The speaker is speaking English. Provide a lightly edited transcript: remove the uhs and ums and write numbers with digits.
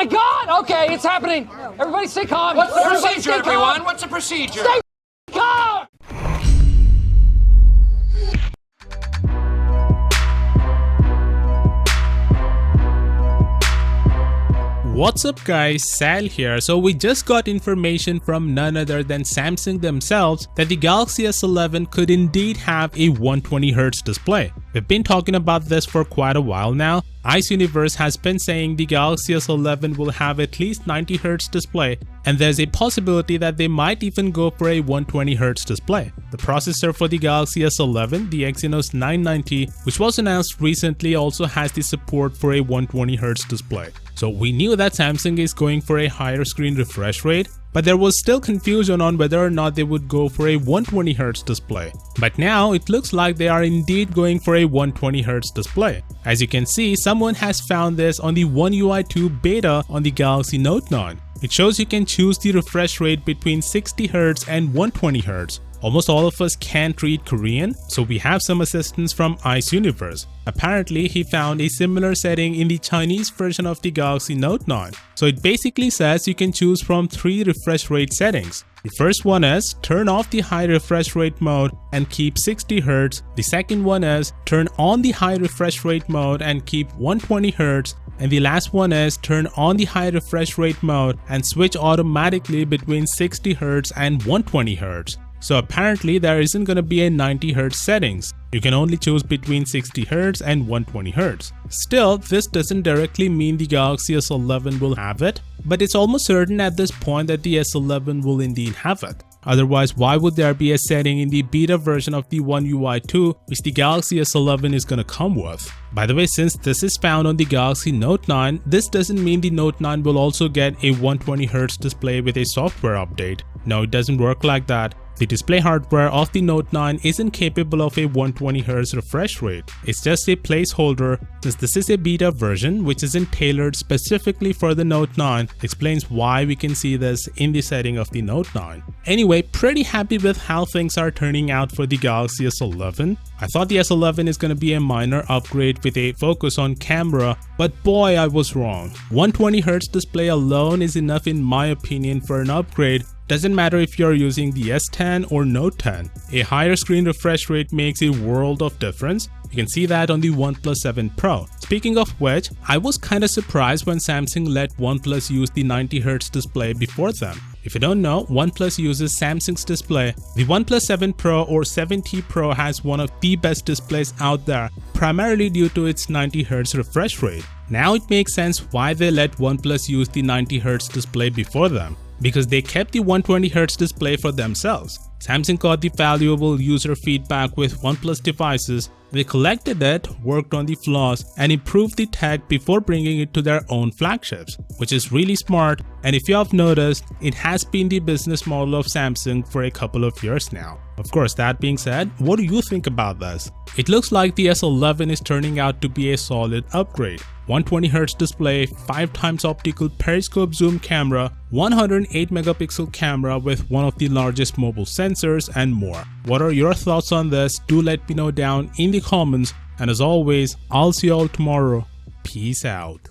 my God! Okay, it's happening. Everybody stay calm. What's the Everybody procedure, stay everyone? calm. What's the procedure? Stay calm! What's up guys, Sal here. So we just got information from none other than Samsung themselves that the Galaxy S11 could indeed have a 120Hz display. We've been talking about this for quite a while now. Universe has been saying the Galaxy S11 will have at least 90Hz display, and there's a possibility that they might even go for a 120Hz display. The processor for the Galaxy S11, the Exynos 990, which was announced recently, also has the support for a 120Hz display. So we knew that Samsung is going for a higher screen refresh rate, but there was still confusion on whether or not they would go for a 120Hz display. But now it looks like they are indeed going for a 120Hz display. As you can see, someone has found this on the OneUI 2 beta on the Galaxy Note 9. It shows you can choose the refresh rate between 60Hz and 120Hz. Almost all of us can't read Korean, so we have some assistance from Universe. Apparently, he found a similar setting in the Chinese version of the Galaxy Note 9. So it basically says you can choose from 3 refresh rate settings. The first one is turn off the high refresh rate mode and keep 60Hz. The second one is turn on the high refresh rate mode and keep 120Hz. And the last one is turn on the high refresh rate mode and switch automatically between 60Hz and 120Hz. So apparently there isn't going to be a 90Hz settings. You can only choose between 60Hz and 120Hz. Still, this doesn't directly mean the Galaxy S11 will have it, but it's almost certain at this point that the S11 will indeed have it. Otherwise, why would there be a setting in the beta version of the OneUI 2 which the Galaxy S11 is gonna come with? By the way, since this is found on the Galaxy Note 9, this doesn't mean the Note 9 will also get a 120Hz display with a software update. No, it doesn't work like that. The display hardware of the Note 9 isn't capable of a 120Hz refresh rate. It's just a placeholder, since this is a beta version which isn't tailored specifically for the Note 9. Explains why we can see this in the setting of the Note 9. Anyway, pretty happy with how things are turning out for the Galaxy S11. I thought the S11 is going to be a minor upgrade with a focus on camera, but boy, I was wrong. 120Hz display alone is enough in my opinion for an upgrade. Doesn't matter if you're using the S10 or Note 10. A higher screen refresh rate makes a world of difference. You can see that on the OnePlus 7 Pro. Speaking of which, I was kinda surprised when Samsung let OnePlus use the 90Hz display before them. If you don't know, OnePlus uses Samsung's display. The OnePlus 7 Pro or 7T Pro has one of the best displays out there, primarily due to its 90Hz refresh rate. Now it makes sense why they let OnePlus use the 90Hz display before them, because they kept the 120Hz display for themselves. Samsung got the valuable user feedback with OnePlus devices. They collected it, worked on the flaws, and improved the tech before bringing it to their own flagships, which is really smart. And if you have noticed, it has been the business model of Samsung for a couple of years now. Of course, that being said, what do you think about this? It looks like the S11 is turning out to be a solid upgrade. 120Hz display, 5x optical periscope zoom camera, 108 megapixel camera with one of the largest mobile sensors, and more. What are your thoughts on this? Do let me know down in the comments, and as always, I'll see you all tomorrow. Peace out.